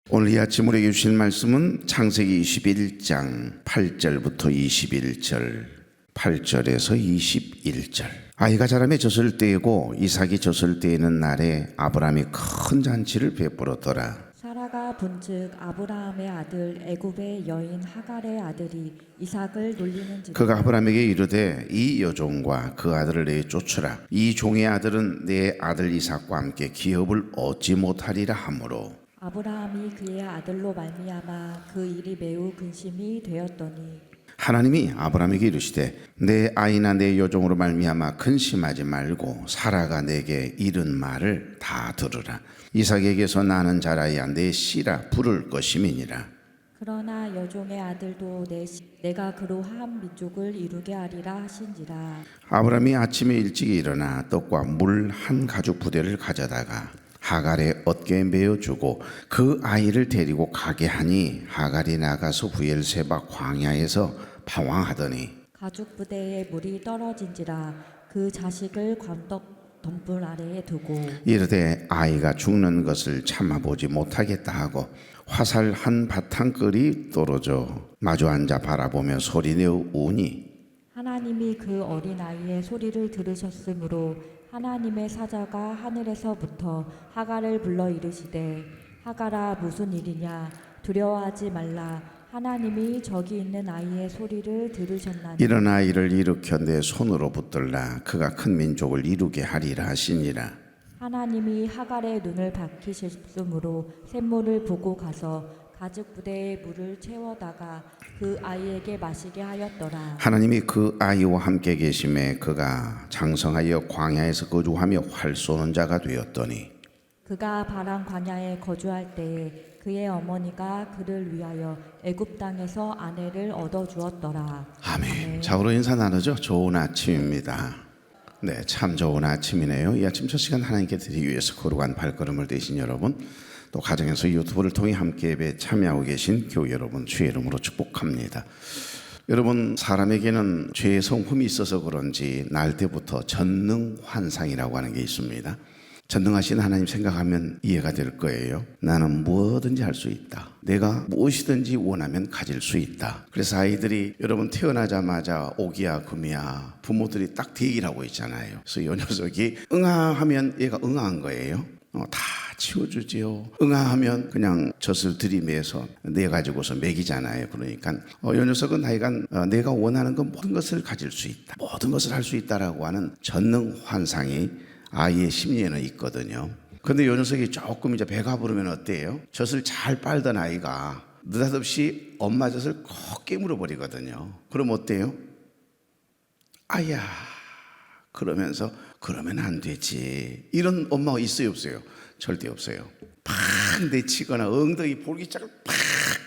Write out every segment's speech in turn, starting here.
오늘 이 아침 우리에게 주신 말씀은 창세기 21장 8절부터 21절, 8절에서 21절. 아이가 자라매 젖을 떼고 이삭이 젖을 떼는 날에 아브라함이 큰 잔치를 베풀었더라. 사라가 본즉 아브라함의 아들 애굽의 여인 하갈의 아들이 이삭을 놀리는지라. 그가 아브라함에게 이르되 이 여종과 그 아들을 내게 쫓으라. 이 종의 아들은 내 아들 이삭과 함께 기업을 얻지 못하리라 하므로 아브라함이 그의 아들로 말미암아 그 일이 매우 근심이 되었더니 하나님이 아브라함에게 이르시되 내 아이나 내 여종으로 말미암아 근심하지 말고 사라가 내게 이른 말을 다 들으라. 이삭에게서 나는 자라야 내 씨라 부를 것임이니라. 그러나 여종의 아들도 내가 그로 한 민족을 이루게 하리라 하신지라. 아브라함이 아침에 일찍 일어나 떡과 물 한 가죽 부대를 가져다가 하갈의 어깨에 메어주고 그 아이를 데리고 가게 하니 하갈이 나가서 부엘세바 광야에서 방황하더니 가죽 부대에 물이 떨어진지라. 그 자식을 광떡 덤불 아래에 두고 이르되 아이가 죽는 것을 참아보지 못하겠다 하고 화살 한 바탕끌이 떨어져 마주 앉아 바라보며 소리내어 우니 하나님이 그 어린아이의 소리를 들으셨으므로 하나님의 사자가 하늘에서부터 하갈을 불러 이르시되 하갈아 무슨 일이냐 두려워하지 말라 하나님이 저기 있는 아이의 소리를 들으셨나니 이런 아이를 일으켜 내 손으로 붙들라 그가 큰 민족을 이루게 하리라 하시니라. 하나님이 하갈의 눈을 밝히셨으므로 샘물을 보고 가서 가죽 부대에 물을 채워다가 그 아이에게 마시게 하였더라. 하나님이 그 아이와 함께 계심에 그가 장성하여 광야에서 거주하며 활 쏘는 자가 되었더니 그가 바람 광야에 거주할 때에 그의 어머니가 그를 위하여 애굽 땅에서 아내를 얻어 주었더라. 아멘. 자, 우리 인사 나누죠. 좋은 아침입니다. 네, 참 좋은 아침이네요. 이 아침 첫 시간 하나님께 드리기 위해서 거룩한 발걸음을 떼신 여러분, 또 가정에서 유튜브를 통해 함께 예배에 참여하고 계신 교회 여러분 주의 이름으로 축복합니다. 여러분, 사람에게는 죄의 성품이 있어서 그런지 날 때부터 전능환상이라고 하는 게 있습니다. 전능하신 하나님 생각하면 이해가 될 거예요. 나는 뭐든지 할 수 있다. 내가 무엇이든지 원하면 가질 수 있다. 그래서 아이들이 여러분 태어나자마자 오기야 금이야 부모들이 딱 대기를 하고 있잖아요. 그래서 이 녀석이 응아하면 얘가 응아한 거예요. 다 치워주지요. 응아하면 그냥 젖을 들이매서 내가지고서 먹이잖아요. 그러니까 이 녀석은 하여간 내가 원하는 건 모든 것을 가질 수 있다. 모든 것을 할 수 있다라고 하는 전능환상이 아이의 심리에는 있거든요. 그런데 이 녀석이 조금 이제 배가 부르면 어때요? 젖을 잘 빨던 아이가 느닷없이 엄마 젖을 콕 깨물어 버리거든요. 그럼 어때요? 아야 그러면서 그러면 안 되지. 이런 엄마가 있어요 없어요? 절대 없어요. 팍 내치거나 엉덩이 볼기짝을 팍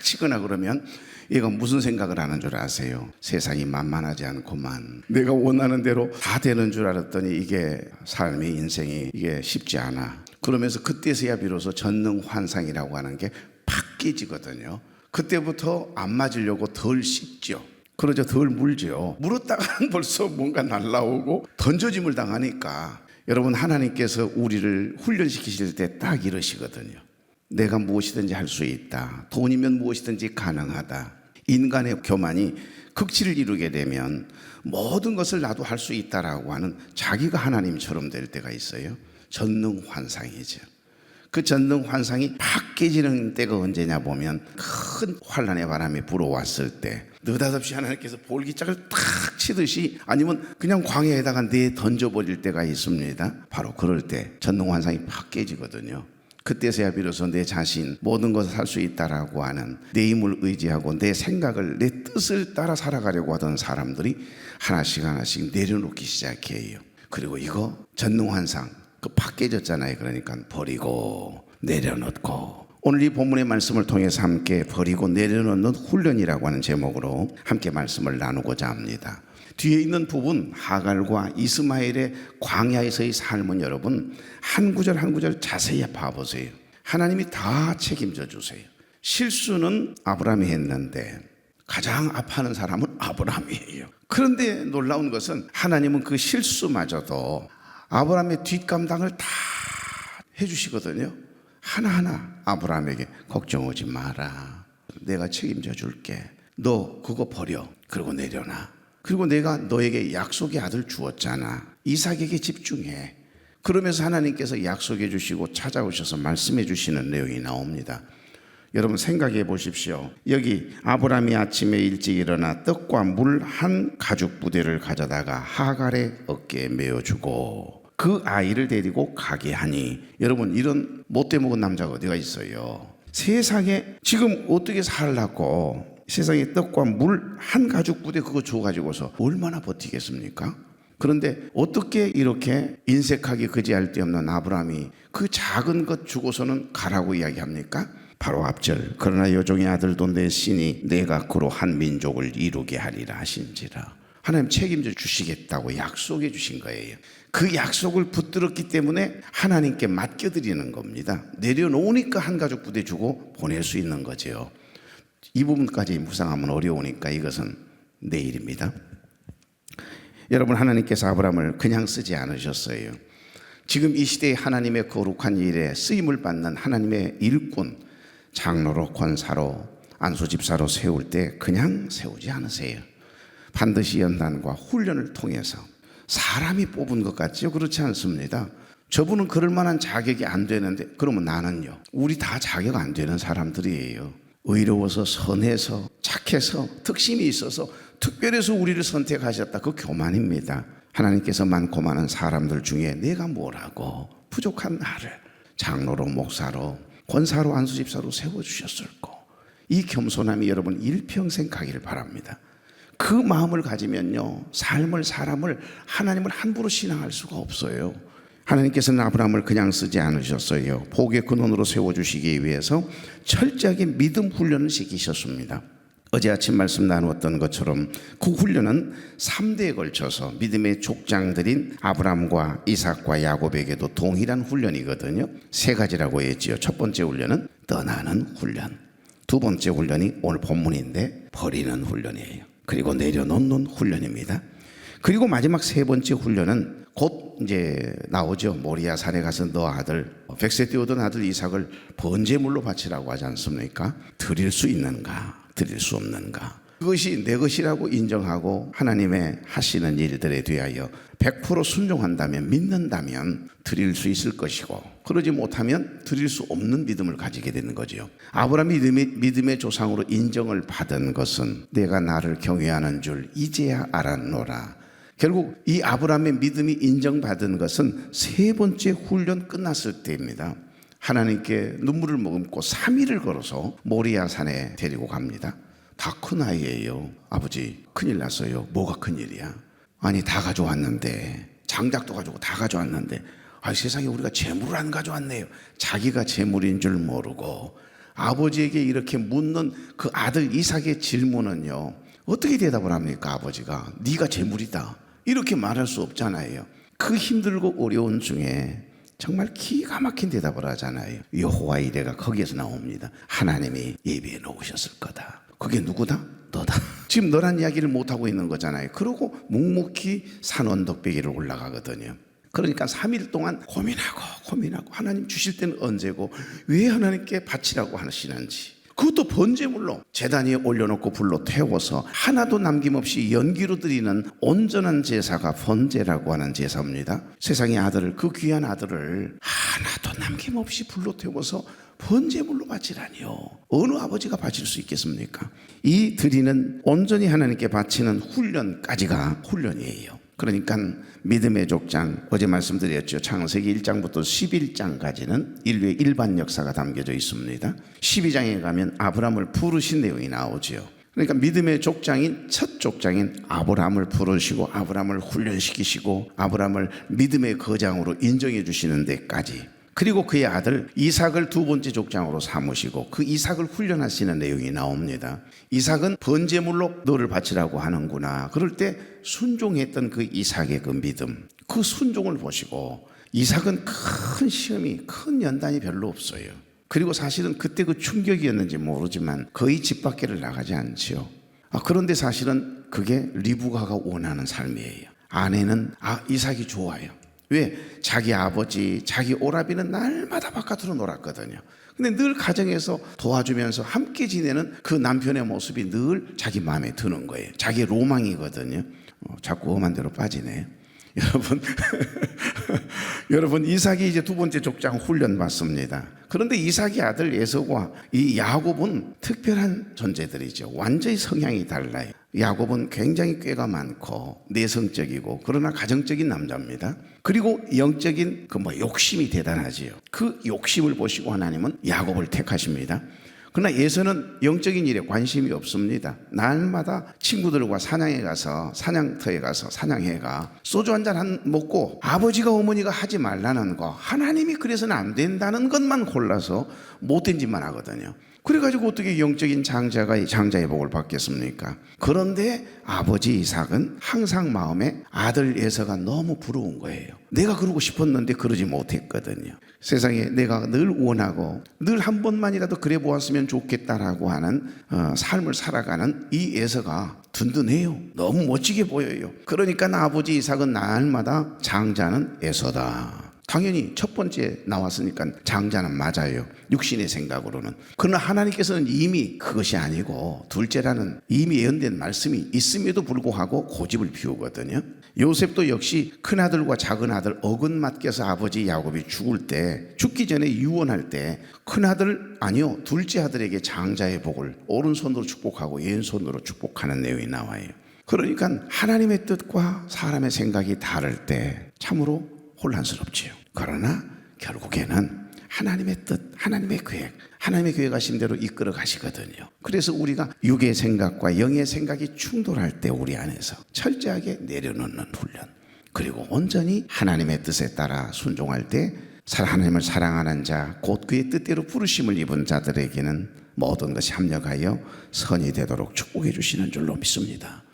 치거나 그러면 얘가 무슨 생각을 하는 줄 아세요? 세상이 만만하지 않구만. 내가 원하는 대로 다 되는 줄 알았더니 이게 삶의 인생이 이게 쉽지 않아. 그러면서 그때서야 비로소 전능환상이라고 하는 게 팍 깨지거든요. 그때부터 안 맞으려고 덜 씹죠. 그러죠. 덜 물죠. 물었다가는 벌써 뭔가 날라오고 던져짐을 당하니까 여러분 하나님께서 우리를 훈련시키실 때 딱 이러시거든요. 내가 무엇이든지 할 수 있다. 돈이면 무엇이든지 가능하다. 인간의 교만이 극치를 이루게 되면 모든 것을 나도 할 수 있다라고 하는 자기가 하나님처럼 될 때가 있어요. 전능환상이죠. 그 전능환상이 팍 깨지는 때가 언제냐 보면 큰 환란의 바람이 불어왔을 때 느닷없이 하나님께서 볼기짝을 탁 치듯이 아니면 그냥 광야에다가 내 던져버릴 때가 있습니다. 바로 그럴 때 전능환상이 팍 깨지거든요. 그때서야 비로소 내 자신 모든 것을 할 수 있다라고 하는 내 힘을 의지하고 내 생각을 내 뜻을 따라 살아가려고 하던 사람들이 하나씩 하나씩 내려놓기 시작해요. 그리고 이거 전능환상 그 팍 깨졌잖아요. 그러니까 버리고 내려놓고 오늘 이 본문의 말씀을 통해서 함께 버리고 내려놓는 훈련이라고 하는 제목으로 함께 말씀을 나누고자 합니다. 뒤에 있는 부분 하갈과 이스마엘의 광야에서의 삶은 여러분 한 구절 한 구절 자세히 봐보세요. 하나님이 다 책임져 주세요. 실수는 아브라함이 했는데 가장 아파하는 사람은 아브라함이에요. 그런데 놀라운 것은 하나님은 그 실수마저도 아브라함의 뒷감당을 다 해주시거든요. 하나하나 아브라함에게 걱정하지 마라. 내가 책임져 줄게. 너 그거 버려. 그리고 내려놔. 그리고 내가 너에게 약속의 아들 주었잖아. 이삭에게 집중해. 그러면서 하나님께서 약속해 주시고 찾아오셔서 말씀해 주시는 내용이 나옵니다. 여러분 생각해 보십시오. 여기 아브라함이 아침에 일찍 일어나 떡과 물 한 가죽 부대를 가져다가 하갈의 어깨에 메어주고 그 아이를 데리고 가게 하니, 여러분 이런 못돼 먹은 남자가 어디가 있어요? 세상에 지금 어떻게 살라고 세상에 떡과 물 한 가죽 부대 그거 줘가지고서 얼마나 버티겠습니까? 그런데 어떻게 이렇게 인색하게 거지할 데 없는 아브라함이 그 작은 것 주고서는 가라고 이야기합니까? 바로 앞절, 그러나 여종의 아들도 내 신이 내가 그로 한 민족을 이루게 하리라 하신지라. 하나님 책임져 주시겠다고 약속해 주신 거예요. 그 약속을 붙들었기 때문에 하나님께 맡겨드리는 겁니다. 내려놓으니까 한 가족 부대 주고 보낼 수 있는 거죠. 이 부분까지 묵상하면 어려우니까 이것은 내일입니다. 여러분, 하나님께서 아브라함을 그냥 쓰지 않으셨어요. 지금 이 시대에 하나님의 거룩한 일에 쓰임을 받는 하나님의 일꾼, 장로로, 권사로, 안수집사로 세울 때 그냥 세우지 않으세요. 반드시 연단과 훈련을 통해서 사람이 뽑은 것 같죠? 그렇지 않습니다. 저분은 그럴 만한 자격이 안 되는데 그러면 나는요? 우리 다 자격 안 되는 사람들이에요. 의로워서 선해서 착해서 특심이 있어서 특별해서 우리를 선택하셨다. 그 교만입니다. 하나님께서 많고 많은 사람들 중에 내가 뭐라고 부족한 나를 장로로, 목사로, 권사로, 안수집사로 세워주셨을까? 이 겸손함이 여러분 일평생 가기를 바랍니다. 그 마음을 가지면요, 삶을, 사람을, 하나님을 함부로 신앙할 수가 없어요. 하나님께서는 아브라함을 그냥 쓰지 않으셨어요. 복의 근원으로 세워주시기 위해서 철저하게 믿음 훈련을 시키셨습니다. 어제 아침 말씀 나누었던 것처럼 그 훈련은 3대에 걸쳐서 믿음의 족장들인 아브라함과 이삭과 야곱에게도 동일한 훈련이거든요. 3가지라고 했지요. 첫 번째 훈련은 떠나는 훈련, 두 번째 훈련이 오늘 본문인데 버리는 훈련이에요. 그리고 내려놓는 훈련입니다. 그리고 마지막 3번째 훈련은 곧 이제 나오죠. 모리아 산에 가서 너 아들 100세 뛰어든 아들 이삭을 번제물로 바치라고 하지 않습니까? 드릴 수 있는가, 드릴 수 없는가, 그것이 내 것이라고 인정하고 하나님의 하시는 일들에 대하여 100% 순종한다면, 믿는다면 드릴 수 있을 것이고, 그러지 못하면 드릴 수 없는 믿음을 가지게 되는 거죠. 아브라함이 믿음의 조상으로 인정을 받은 것은 내가 나를 경외하는 줄 이제야 알았노라. 결국 이 아브라함의 믿음이 인정받은 것은 3번째 훈련 끝났을 때입니다. 하나님께 눈물을 머금고 3일을 걸어서 모리아 산에 데리고 갑니다. 다 큰 아이예요. 아버지 큰일 났어요. 뭐가 큰일이야? 아니 다 가져왔는데, 장작도 가지고 다 가져왔는데, 세상에 우리가 재물을 안 가져왔네요. 자기가 재물인 줄 모르고 아버지에게 이렇게 묻는 그 아들 이삭의 질문은요, 어떻게 대답을 합니까? 아버지가 네가 재물이다 이렇게 말할 수 없잖아요. 그 힘들고 어려운 중에 정말 기가 막힌 대답을 하잖아요. 여호와 이레가 거기에서 나옵니다. 하나님이 예비해 놓으셨을 거다. 그게 누구다? 너다. 지금 너란 이야기를 못하고 있는 거잖아요. 그러고 묵묵히 산 언덕배기를 올라가거든요. 그러니까 3일 동안 고민하고 하나님 주실 때는 언제고 왜 하나님께 바치라고 하시는지, 그것도 번제물로 제단 위에 올려놓고 불로 태워서 하나도 남김없이 연기로 드리는 온전한 제사가 번제라고 하는 제사입니다. 세상의 아들을, 그 귀한 아들을 하나도 남김없이 불로 태워서 번제물로 바치라니요. 어느 아버지가 바칠 수 있겠습니까? 이 드리는 온전히 하나님께 바치는 훈련까지가 훈련이에요. 그러니까 믿음의 족장, 어제 말씀드렸죠. 창세기 1장부터 11장까지는 인류의 일반 역사가 담겨져 있습니다. 12장에 가면 아브라함을 부르신 내용이 나오죠. 그러니까 믿음의 족장인 첫 족장인 아브라함을 부르시고 아브라함을 훈련시키시고 아브라함을 믿음의 거장으로 인정해 주시는 데까지, 그리고 그의 아들 이삭을 2번째 족장으로 삼으시고 그 이삭을 훈련하시는 내용이 나옵니다. 이삭은 번제물로 너를 바치라고 하는구나. 그럴 때 순종했던 그 이삭의 그 믿음, 그 순종을 보시고, 이삭은 큰 시험이, 큰 연단이 별로 없어요. 그리고 사실은 그때 그 충격이었는지 모르지만 거의 집 밖에를 나가지 않지요. 그런데 사실은 그게 리브가가 원하는 삶이에요. 아내는 이삭이 좋아요. 왜? 자기 아버지, 자기 오라비는 날마다 바깥으로 놀았거든요. 근데 늘 가정에서 도와주면서 함께 지내는 그 남편의 모습이 늘 자기 마음에 드는 거예요. 자기 로망이거든요. 자꾸 험한 대로 빠지네. 여러분, 여러분 이삭이 이제 두 번째 족장 훈련 받습니다. 그런데 이삭의 아들 에서와 이 야곱은 특별한 존재들이죠. 완전히 성향이 달라요. 야곱은 굉장히 꾀가 많고 내성적이고 그러나 가정적인 남자입니다. 그리고 영적인 욕심이 대단하지요. 그 욕심을 보시고 하나님은 야곱을 택하십니다. 그러나 에서는 영적인 일에 관심이 없습니다. 날마다 친구들과 사냥에 가서 사냥터에 가서 사냥해가 소주 한잔 먹고 아버지가 어머니가 하지 말라는 거, 하나님이 그래서는 안 된다는 것만 골라서 못된 짓만 하거든요. 그래가지고 어떻게 영적인 장자가 장자의 복을 받겠습니까? 그런데 아버지 이삭은 항상 마음에 아들 에서가 너무 부러운 거예요. 내가 그러고 싶었는데 그러지 못했거든요. 세상에 내가 늘 원하고 늘 한 번만이라도 그래 보았으면 좋겠다라고 하는 삶을 살아가는 이 에서가 든든해요. 너무 멋지게 보여요. 그러니까 아버지 이삭은 날마다 장자는 에서다. 당연히 첫 번째 나왔으니까 장자는 맞아요. 육신의 생각으로는. 그러나 하나님께서는 이미 그것이 아니고 둘째라는 이미 예언된 말씀이 있음에도 불구하고 고집을 피우거든요. 요셉도 역시 큰아들과 작은아들 어긋맞게서 아버지 야곱이 죽기 전에 유언할 때 큰아들 아니요 둘째 아들에게 장자의 복을 오른손으로 축복하고 왼손으로 축복하는 내용이 나와요. 그러니까 하나님의 뜻과 사람의 생각이 다를 때 참으로 혼란스럽지요. 그러나 결국에는 하나님의 뜻, 하나님의 계획하신 대로 이끌어 가시거든요. 그래서 우리가 육의 생각과 영의 생각이 충돌할 때 우리 안에서 철저하게 내려놓는 훈련, 그리고 온전히 하나님의 뜻에 따라 순종할 때 하나님을 사랑하는 자, 곧 그의 뜻대로 부르심을 입은 자들에게는 모든 것이 합력하여 선이 되도록 축복해 주시는 줄로 믿습니다.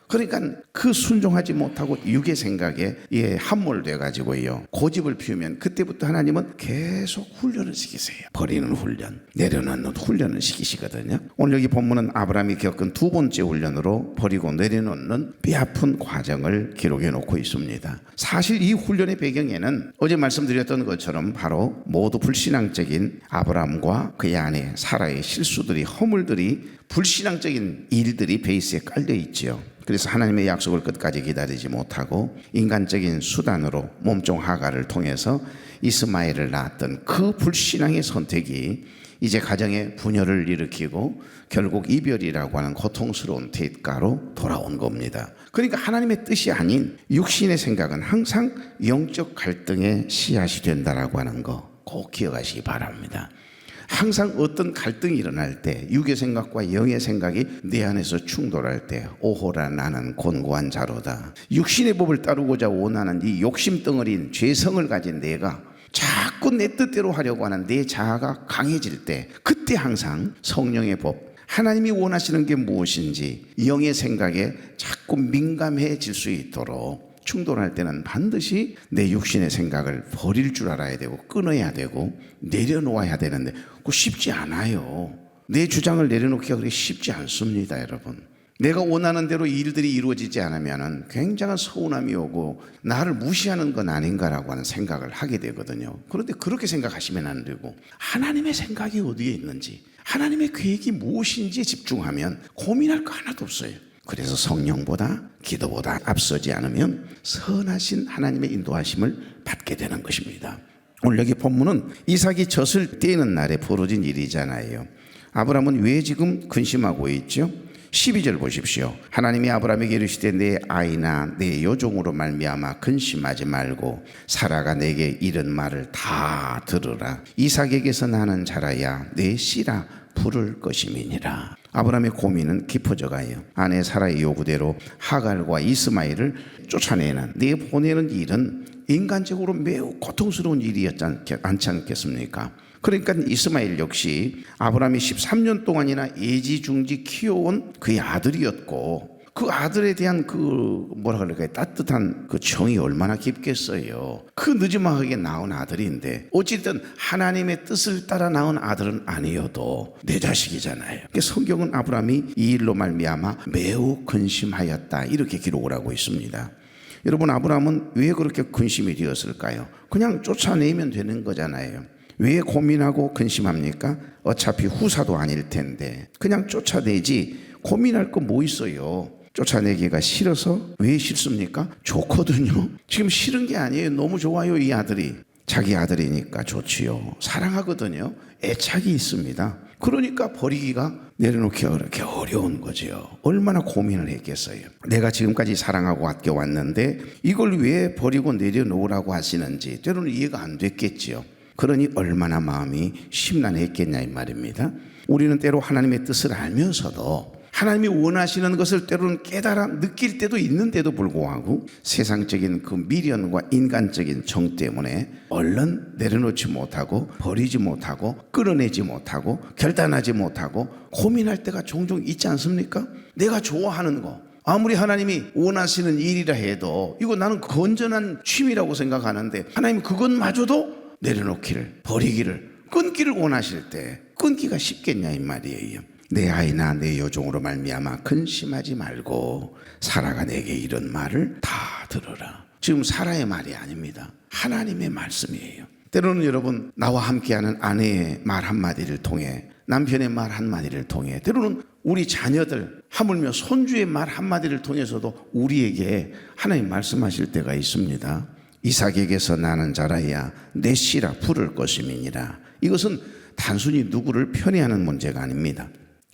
그러니까 그 순종하지 못하고 육의 생각에 함몰돼 가지고요 고집을 피우면 그때부터 하나님은 계속 훈련을 시키세요. 버리는 훈련, 내려놓는 훈련을 시키시거든요. 오늘 여기 본문은 아브라함이 겪은 두 번째 훈련으로 버리고 내려놓는 뼈아픈 과정을 기록해 놓고 있습니다. 사실 이 훈련의 배경에는 어제 말씀드렸던 것처럼 바로 모두 불신앙적인 아브라함과 그의 아내 사라의 실수들이, 허물들이, 불신앙적인 일들이 베이스에 깔려 있죠. 그래서 하나님의 약속을 끝까지 기다리지 못하고 인간적인 수단으로 몸종 하갈을 통해서 이스마엘을 낳았던 그 불신앙의 선택이 이제 가정에 분열을 일으키고 결국 이별이라고 하는 고통스러운 대가로 돌아온 겁니다. 그러니까 하나님의 뜻이 아닌 육신의 생각은 항상 영적 갈등의 씨앗이 된다라고 하는 거 꼭 기억하시기 바랍니다. 항상 어떤 갈등이 일어날 때 육의 생각과 영의 생각이 내 안에서 충돌할 때 오호라 나는 곤고한 자로다. 육신의 법을 따르고자 원하는 이 욕심 덩어리인 죄성을 가진 내가 자꾸 내 뜻대로 하려고 하는 내 자아가 강해질 때 그때 항상 성령의 법, 하나님이 원하시는 게 무엇인지 영의 생각에 자꾸 민감해질 수 있도록 충돌할 때는 반드시 내 육신의 생각을 버릴 줄 알아야 되고 끊어야 되고 내려놓아야 되는데 그거 쉽지 않아요. 내 주장을 내려놓기가 그렇게 쉽지 않습니다, 여러분. 내가 원하는 대로 일들이 이루어지지 않으면 굉장한 서운함이 오고 나를 무시하는 건 아닌가라고 하는 생각을 하게 되거든요. 그런데 그렇게 생각하시면 안 되고 하나님의 생각이 어디에 있는지, 하나님의 계획이 무엇인지에 집중하면 고민할 거 하나도 없어요. 그래서 성령보다 기도보다 앞서지 않으면 선하신 하나님의 인도하심을 받게 되는 것입니다. 오늘 여기 본문은 이삭이 젖을 떼는 날에 벌어진 일이잖아요. 아브라함은 왜 지금 근심하고 있죠? 12절 보십시오. 하나님이 아브라함에게 이르시되 내 아이나 내 여종으로 말미암아 근심하지 말고 사라가 내게 이른 말을 다 들으라. 이삭에게서 나는 자라야 내 씨라 부를 것임이니라. 아브라함의 고민은 깊어져 가요. 아내 사라의 요구대로 하갈과 이스마엘을 쫓아내는, 내보내는 일은 인간적으로 매우 고통스러운 일이었지 않지 않겠습니까? 그러니까 이스마엘 역시 아브라함이 13년 동안이나 애지중지 키워온 그의 아들이었고 그 아들에 대한 따뜻한 그 정이 얼마나 깊겠어요. 그 늦지막하게 낳은 아들인데 어쨌든 하나님의 뜻을 따라 낳은 아들은 아니어도 내 자식이잖아요. 성경은 아브라함이 이 일로 말미암아 매우 근심하였다 이렇게 기록을 하고 있습니다. 여러분, 아브라함은 왜 그렇게 근심이 되었을까요? 그냥 쫓아내면 되는 거잖아요. 왜 고민하고 근심합니까? 어차피 후사도 아닐 텐데 그냥 쫓아내지 고민할 거 뭐 있어요. 쫓아내기가 싫어서. 왜 싫습니까? 좋거든요. 지금 싫은 게 아니에요. 너무 좋아요. 이 아들이 자기 아들이니까 좋지요. 사랑하거든요. 애착이 있습니다. 그러니까 버리기가, 내려놓기가 그렇게 어려운 거죠. 얼마나 고민을 했겠어요. 내가 지금까지 사랑하고 아껴왔는데 이걸 왜 버리고 내려놓으라고 하시는지 때로는 이해가 안 됐겠지요. 그러니 얼마나 마음이 심란했겠냐 이 말입니다. 우리는 때로 하나님의 뜻을 알면서도 하나님이 원하시는 것을 때로는 깨달아 느낄 때도 있는데도 불구하고 세상적인 그 미련과 인간적인 정 때문에 얼른 내려놓지 못하고 버리지 못하고 끌어내지 못하고 결단하지 못하고 고민할 때가 종종 있지 않습니까? 내가 좋아하는 거, 아무리 하나님이 원하시는 일이라 해도 이거 나는 건전한 취미라고 생각하는데 하나님 그것마저도 내려놓기를, 버리기를, 끊기를 원하실 때 끊기가 쉽겠냐 이 말이에요. 내 아이나 내 여종으로 말미암아 근심하지 말고 사라가 내게 이런 말을 다 들으라. 지금 사라의 말이 아닙니다. 하나님의 말씀이에요. 때로는 여러분, 나와 함께하는 아내의 말 한마디를 통해, 남편의 말 한마디를 통해, 때로는 우리 자녀들, 하물며 손주의 말 한마디를 통해서도 우리에게 하나님 말씀하실 때가 있습니다. 이삭에게서 나는 자라야 내 씨라 부를 것임이니라. 이것은 단순히 누구를 편애하는 문제가 아닙니다.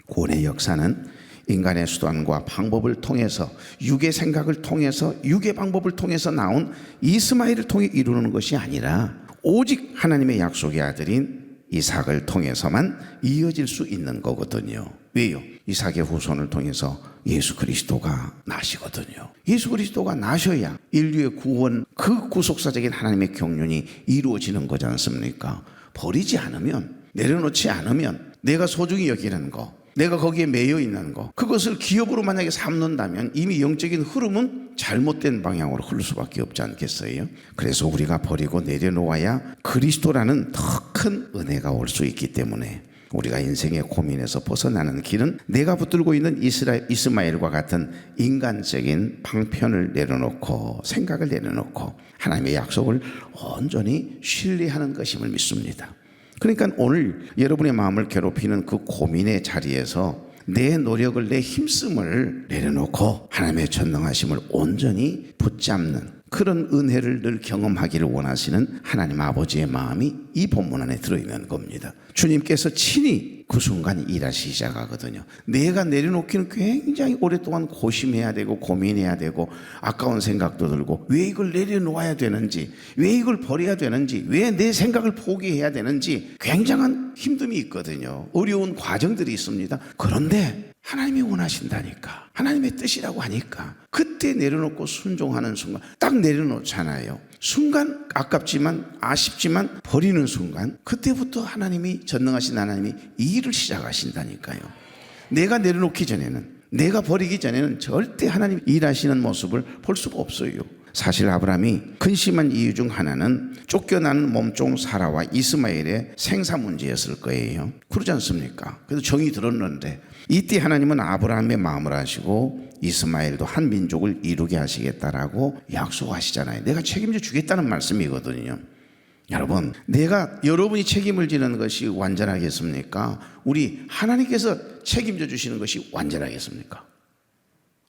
구원의 역사는 인간의 수단과 방법을 통해서, 육의 생각을 통해서, 육의 방법을 통해서 나온 이스마엘을 통해 이루는 것이 아니라 오직 하나님의 약속의 아들인 이삭을 통해서만 이어질 수 있는 거거든요. 왜요? 이삭의 후손을 통해서 예수 그리스도가 나시거든요. 예수 그리스도가 나셔야 인류의 구원, 그 구속사적인 하나님의 경륜이 이루어지는 거지 않습니까? 버리지 않으면, 내려놓지 않으면 내가 소중히 여기는 거, 내가 거기에 매여 있는 거, 그것을 기업으로 만약에 삼는다면 이미 영적인 흐름은 잘못된 방향으로 흐를 수밖에 없지 않겠어요? 그래서 우리가 버리고 내려놓아야 그리스도라는 더 큰 은혜가 올 수 있기 때문에 우리가 인생의 고민에서 벗어나는 길은 내가 붙들고 있는 이스마엘과 같은 인간적인 방편을 내려놓고 생각을 내려놓고 하나님의 약속을 온전히 신뢰하는 것임을 믿습니다. 그러니까 오늘 여러분의 마음을 괴롭히는 그 고민의 자리에서 내 노력을, 내 힘씀을 내려놓고 하나님의 전능하심을 온전히 붙잡는 그런 은혜를 늘 경험하기를 원하시는 하나님 아버지의 마음이 이 본문 안에 들어있는 겁니다. 주님께서 친히 그 순간 일하시기 시작하거든요. 내가 내려놓기는 굉장히 오랫동안 고심해야 되고 고민해야 되고 아까운 생각도 들고 왜 이걸 내려놓아야 되는지, 왜 이걸 버려야 되는지, 왜 내 생각을 포기해야 되는지 굉장한 힘듦이 있거든요. 어려운 과정들이 있습니다. 그런데 하나님이 원하신다니까, 하나님의 뜻이라고 하니까 그때 내려놓고 순종하는 순간, 딱 내려놓잖아요. 순간 아깝지만 아쉽지만 버리는 순간, 그때부터 하나님이, 전능하신 하나님이 이 일을 시작하신다니까요. 내가 내려놓기 전에는, 내가 버리기 전에는 절대 하나님 일하시는 모습을 볼 수가 없어요. 사실 아브라함이 근심한 이유 중 하나는 쫓겨나는 몸종 사라와 이스마엘의 생사 문제였을 거예요. 그러지 않습니까? 그래도 정이 들었는데 이때 하나님은 아브라함의 마음을 아시고 이스마엘도 한 민족을 이루게 하시겠다라고 약속하시잖아요. 내가 책임져 주겠다는 말씀이거든요. 여러분, 내가 여러분이 책임을 지는 것이 완전하겠습니까? 우리 하나님께서 책임져 주시는 것이 완전하겠습니까?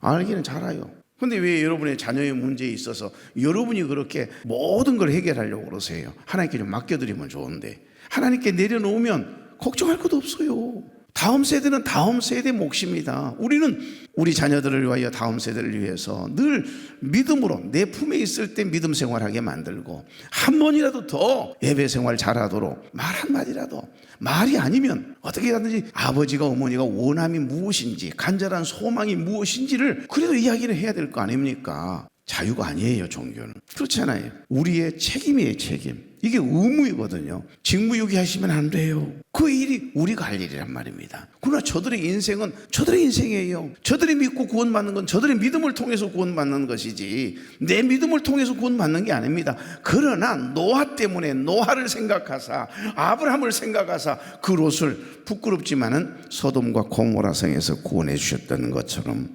알기는 잘 알아요. 근데 왜 여러분의 자녀의 문제에 있어서 여러분이 그렇게 모든 걸 해결하려고 그러세요? 하나님께 좀 맡겨드리면 좋은데, 하나님께 내려놓으면 걱정할 것도 없어요. 다음 세대는 다음 세대 몫입니다. 우리는 우리 자녀들을 위하여, 다음 세대를 위해서 늘 믿음으로 내 품에 있을 때 믿음 생활하게 만들고, 한 번이라도 더 예배 생활 잘하도록 말 한마디라도, 말이 아니면 어떻게 하든지 아버지가 어머니가 원함이 무엇인지, 간절한 소망이 무엇인지를 그래도 이야기를 해야 될 거 아닙니까? 자유가 아니에요, 종교는. 그렇잖아요. 우리의 책임이에요, 책임. 이게 의무이거든요. 직무유기 하시면 안 돼요. 그 일이 우리가 할 일이란 말입니다. 그러나 저들의 인생은 저들의 인생이에요. 저들이 믿고 구원받는 건 저들의 믿음을 통해서 구원받는 것이지 내 믿음을 통해서 구원받는 게 아닙니다. 그러나 노아 때문에, 노아를 생각하사, 아브라함을 생각하사 그 롯을 부끄럽지만은 소돔과 고모라 성에서 구원해 주셨다는 것처럼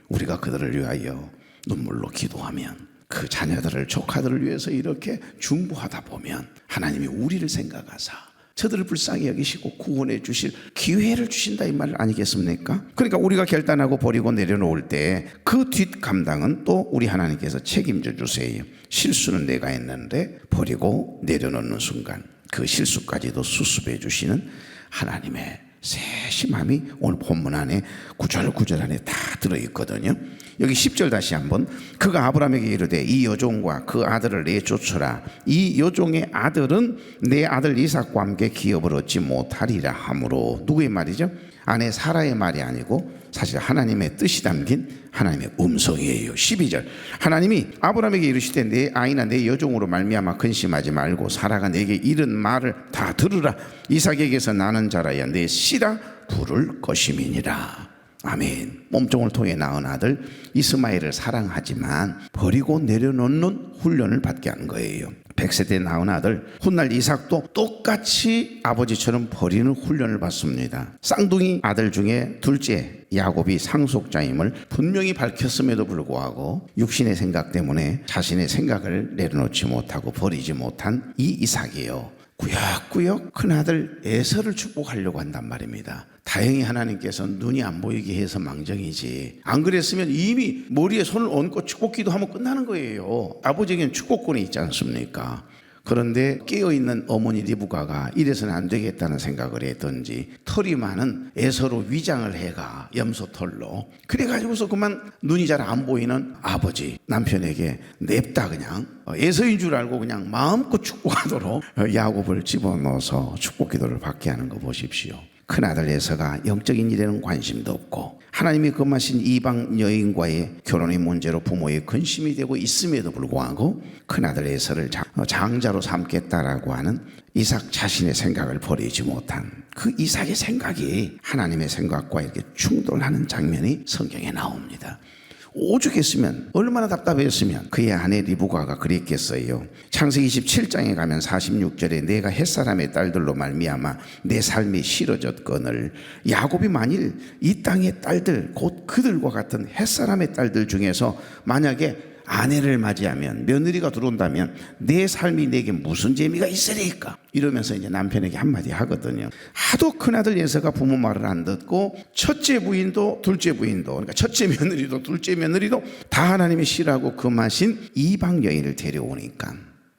우리가 그들을 위하여 눈물로 기도하면 그 자녀들을 조카들을 위해서 이렇게 중보하다 보면 하나님이 우리를 생각하사 저들을 불쌍히 여기시고 구원해 주실 기회를 주신다 이 말 아니겠습니까? 그러니까 우리가 결단하고 버리고 내려놓을 때 그 뒷감당은 또 우리 하나님께서 책임져 주세요. 실수는 내가 했는데 버리고 내려놓는 순간 그 실수까지도 수습해 주시는 하나님의 세심함이 오늘 본문 안에 구절 안에 다 들어있거든요. 여기 10절 다시 한번, 그가 아브라함에게 이르되 이 여종과 그 아들을 내쫓으라. 이 여종의 아들은 내 아들 이삭과 함께 기업을 얻지 못하리라 하므로. 누구의 말이죠? 아내 사라의 말이 아니고 사실 하나님의 뜻이 담긴 하나님의 음성이에요. 12절, 하나님이 아브라함에게 이르시되 내 아이나 내 여종으로 말미암아 근심하지 말고 사라가 내게 이른 말을 다 들으라. 이삭에게서 나는 자라야 내 씨라 부를 것임이니라. 아멘. 몸종을 통해 낳은 아들 이스마엘을 사랑하지만 버리고 내려놓는 훈련을 받게 한 거예요. 100세 때 낳은 아들 훗날 이삭도 똑같이 아버지처럼 버리는 훈련을 받습니다. 쌍둥이 아들 중에 둘째 야곱이 상속자임을 분명히 밝혔음에도 불구하고 육신의 생각 때문에 자신의 생각을 내려놓지 못하고 버리지 못한 이 이삭이에요. 구역구역 큰아들 에서를 축복하려고 한단 말입니다. 다행히 하나님께서 눈이 안 보이게 해서 망정이지, 안 그랬으면 이미 머리에 손을 얹고 축복기도 하면 끝나는 거예요. 아버지에게는 축복권이 있지 않습니까? 그런데 깨어있는 어머니 리브가가 이래서는 안 되겠다는 생각을 했던지 털이 많은 에서로 위장을 해가, 염소털로. 그래가지고서 그만 눈이 잘 안 보이는 아버지 남편에게 냅다 그냥 에서인 줄 알고 그냥 마음껏 축복하도록 야곱을 집어넣어서 축복기도를 받게 하는 거 보십시오. 큰아들 에서가 영적인 일에는 관심도 없고 하나님이 금하신 이방 여인과의 결혼의 문제로 부모의 근심이 되고 있음에도 불구하고 큰아들 에서를 장자로 삼겠다라고 하는 이삭 자신의 생각을 버리지 못한 그 이삭의 생각이 하나님의 생각과 이렇게 충돌하는 장면이 성경에 나옵니다. 오죽했으면, 얼마나 답답했으면 그의 아내 리브가가 그랬겠어요. 창세기 27장에 가면 46절에 내가 햇사람의 딸들로 말미암아 내 삶이 싫어졌거늘. 야곱이 만일 이 땅의 딸들 곧 그들과 같은 햇사람의 딸들 중에서 만약에 아내를 맞이하면, 며느리가 들어온다면 내 삶이 내게 무슨 재미가 있으리까? 이러면서 이제 남편에게 한마디 하거든요. 하도 큰아들 예서가 부모 말을 안 듣고 첫째 부인도 둘째 부인도, 그러니까 첫째 며느리도 둘째 며느리도 다 하나님이 싫어하고 금하신 이방 여인을 데려오니까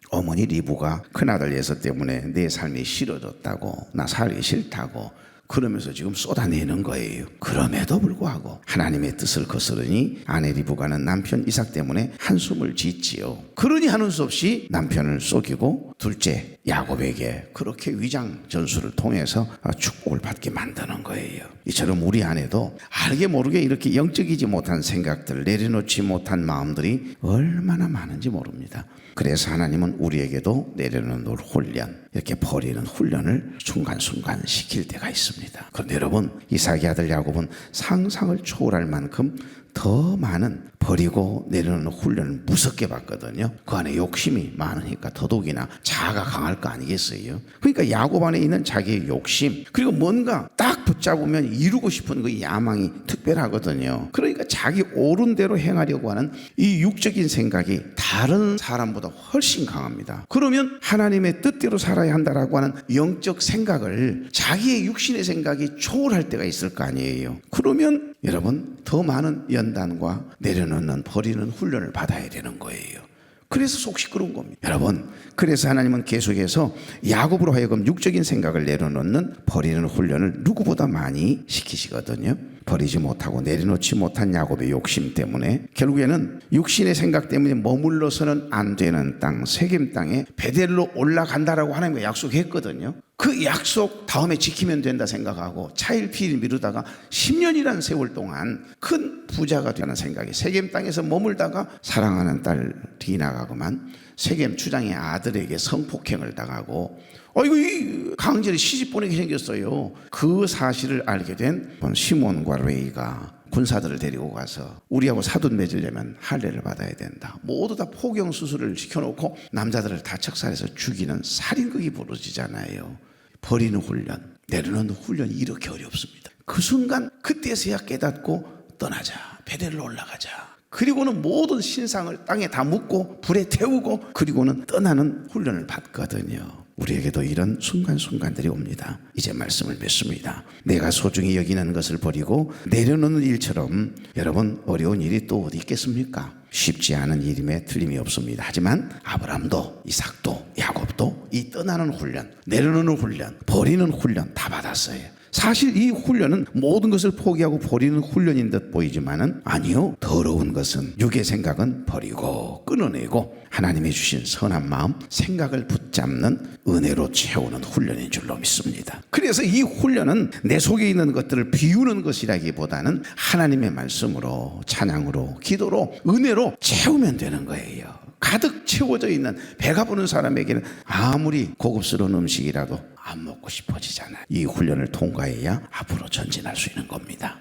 어머니 리브가 큰아들 예서 때문에 내 삶이 싫어졌다고, 나 살기 싫다고 그러면서 지금 쏟아내는 거예요. 그럼에도 불구하고 하나님의 뜻을 거스르니 아내 리브가는 남편 이삭 때문에 한숨을 짓지요. 그러니 하는 수 없이 남편을 속이고 둘째 야곱에게 그렇게 위장 전술을 통해서 축복을 받게 만드는 거예요. 이처럼 우리 안에도 알게 모르게 이렇게 영적이지 못한 생각들, 내려놓지 못한 마음들이 얼마나 많은지 모릅니다. 그래서 하나님은 우리에게도 내려놓는 훈련, 이렇게 버리는 훈련을 순간순간 시킬 때가 있습니다. 그런데 여러분, 이삭의 아들 야곱은 상상을 초월할 만큼 더 많은 버리고 내려놓는 훈련을 무섭게 받거든요. 그 안에 욕심이 많으니까 더더욱이나 자아가 강할 거 아니겠어요? 그러니까 야곱 안에 있는 자기의 욕심, 그리고 뭔가 딱 붙잡으면 이루고 싶은 그 야망이 특별하거든요. 그러니까 자기 옳은 대로 행하려고 하는 이 육적인 생각이 다른 사람보다 훨씬 강합니다. 그러면 하나님의 뜻대로 살아야 한다라고 하는 영적 생각을 자기의 육신의 생각이 초월할 때가 있을 거 아니에요. 그러면 여러분, 더 많은 연단과 내려놓는, 버리는 훈련을 받아야 되는 거예요. 그래서 속 시끄러운 겁니다. 여러분, 그래서 하나님은 계속해서 야곱으로 하여금 육적인 생각을 내려놓는, 버리는 훈련을 누구보다 많이 시키시거든요. 버리지 못하고 내려놓지 못한 야곱의 욕심 때문에 결국에는 육신의 생각 때문에 머물러서는 안 되는 땅, 세겜 땅에 베델로 올라간다라고 하나님과 약속했거든요. 그 약속 다음에 지키면 된다 생각하고 차일피일 미루다가 10년이라는 세월 동안 큰 부자가 되는 생각이, 세겜 땅에서 머물다가 사랑하는 딸 디나가고만 세겜 주장의 아들에게 성폭행을 당하고 이거 강제로 시집 보내게 생겼어요. 그 사실을 알게 된 시몬과 레이가 군사들을 데리고 가서 우리하고 사돈 맺으려면 할례를 받아야 된다. 모두 다 포경 수술을 시켜놓고 남자들을 다 척살해서 죽이는 살인극이 벌어지잖아요. 버리는 훈련, 내려놓는 훈련이 이렇게 어렵습니다. 그 순간 그때서야 깨닫고 떠나자, 베델로 올라가자. 그리고는 모든 신상을 땅에 다 묻고 불에 태우고 그리고는 떠나는 훈련을 받거든요. 우리에게도 이런 순간순간들이 옵니다. 이제 말씀을 맺습니다. 내가 소중히 여기는 것을 버리고 내려놓는 일처럼 여러분 어려운 일이 또 어디 있겠습니까? 쉽지 않은 일임에 틀림이 없습니다. 하지만 아브라함도 이삭도 야곱도 이 떠나는 훈련, 내려놓는 훈련, 버리는 훈련 다 받았어요. 사실 이 훈련은 모든 것을 포기하고 버리는 훈련인 듯 보이지만은 아니요, 더러운 것은 육의 생각은 버리고 끊어내고 하나님이 주신 선한 마음, 생각을 붙잡는 은혜로 채우는 훈련인 줄로 믿습니다. 그래서 이 훈련은 내 속에 있는 것들을 비우는 것이라기보다는 하나님의 말씀으로, 찬양으로, 기도로, 은혜로 채우면 되는 거예요. 가득 채워져 있는 배가 부른 사람에게는 아무리 고급스러운 음식이라도 안 먹고 싶어지잖아요. 이 훈련을 통과해야 앞으로 전진할 수 있는 겁니다.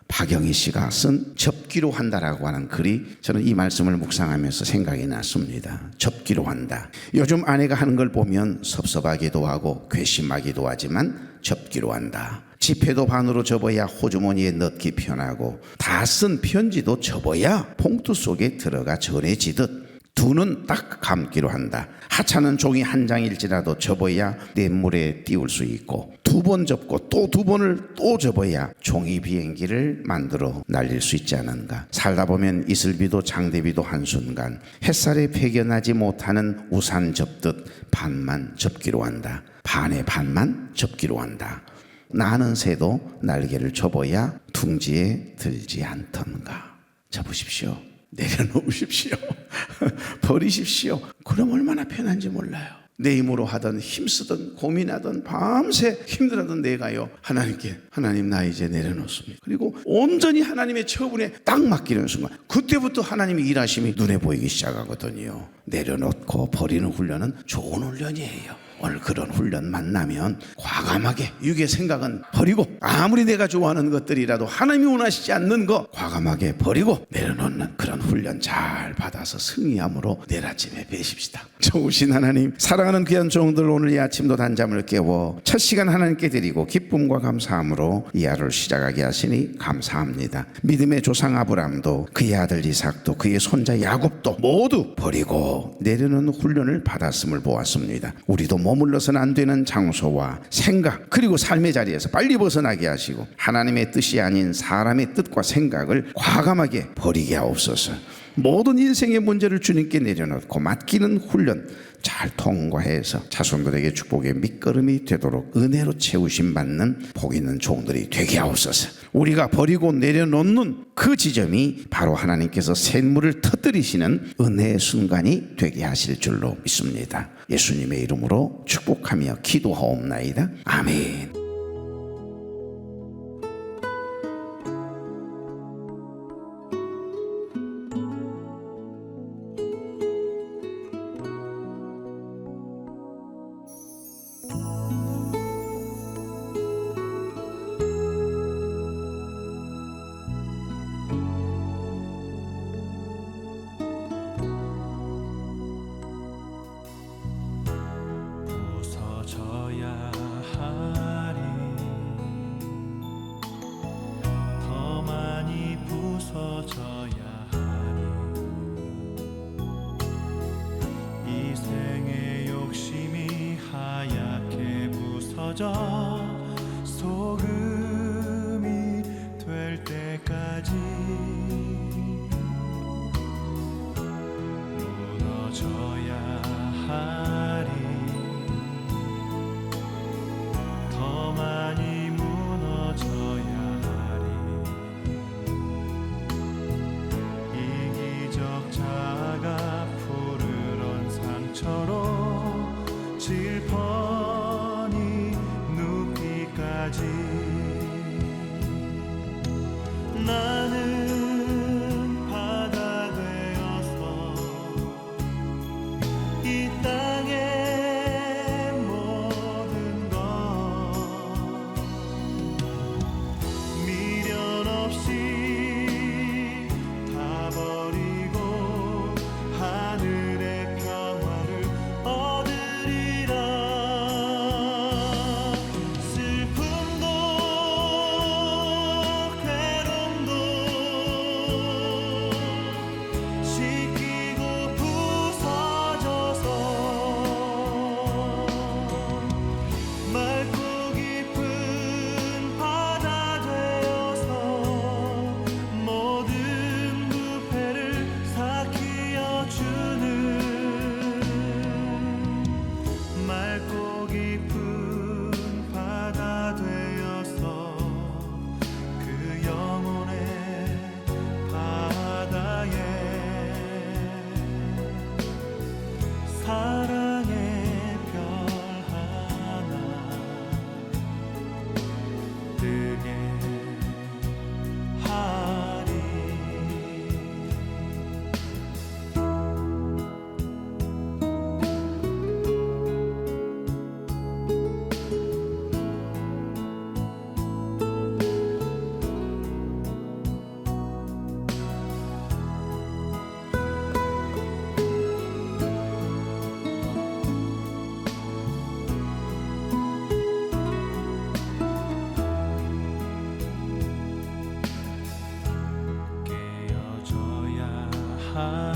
박영희 씨가 쓴 접기로 한다라고 하는 글이 저는 이 말씀을 묵상하면서 생각이 났습니다. 접기로 한다. 요즘 아내가 하는 걸 보면 섭섭하기도 하고 괘씸하기도 하지만 접기로 한다. 지폐도 반으로 접어야 호주머니에 넣기 편하고 다 쓴 편지도 접어야 봉투 속에 들어가 전해지듯 두 눈 딱 감기로 한다. 하찮은 종이 한 장일지라도 접어야 냇물에 띄울 수 있고 두 번 접고 또 두 번을 또 접어야 종이 비행기를 만들어 날릴 수 있지 않은가. 살다 보면 이슬비도 장대비도 한순간 햇살에 배겨나지 못하는 우산 접듯 반만 접기로 한다. 반의 반만 접기로 한다. 나는 새도 날개를 접어야 둥지에 들지 않던가. 접으십시오. 내려놓으십시오. 버리십시오. 그럼 얼마나 편한지 몰라요. 내 힘으로 하던 힘쓰던 고민하던 밤새 힘들었던 내가요, 하나님께 하나님 나 이제 내려놓습니다. 그리고 온전히 하나님의 처분에 딱 맡기는 순간 그때부터 하나님의 일하심이 눈에 보이기 시작하거든요. 내려놓고 버리는 훈련은 좋은 훈련이에요. 오늘 그런 훈련 만나면 과감하게 육의 생각은 버리고 아무리 내가 좋아하는 것들이라도 하나님이 원하시지 않는 거 과감하게 버리고 내려놓는 그런 훈련 잘 받아서 승리함으로 내일 아침에 뵈십시다. 좋으신 하나님, 사랑하는 귀한 종들, 오늘 이 아침도 단잠을 깨워 첫 시간 하나님께 드리고 기쁨과 감사함으로 이 하루를 시작하게 하시니 감사합니다. 믿음의 조상 아브라함도 그의 아들 이삭도 그의 손자 야곱도 모두 버리고 내려놓는 훈련을 받았음을 보았습니다. 우리도 머물러서는 안 되는 장소와 생각 그리고 삶의 자리에서 빨리 벗어나게 하시고 하나님의 뜻이 아닌 사람의 뜻과 생각을 과감하게 버리게 하옵소서. 모든 인생의 문제를 주님께 내려놓고 맡기는 훈련 잘 통과해서 자손들에게 축복의 밑거름이 되도록 은혜로 채우심 받는 복 있는 종들이 되게 하옵소서. 우리가 버리고 내려놓는 그 지점이 바로 하나님께서 샘물을 터뜨리시는 은혜의 순간이 되게 하실 줄로 믿습니다. 예수님의 이름으로 축복하며 기도하옵나이다. 아멘. 소금이 될 때까지 무너져야 하리. 더 많이 무너져야 하리. 이기적자가 푸르런 상처로 질펀이 눕기까지 나는 바다 되어서 이 땅의 모든 것 미련 없이 다 버리고 하늘의 평화를 얻으리라. 슬픔도 하나님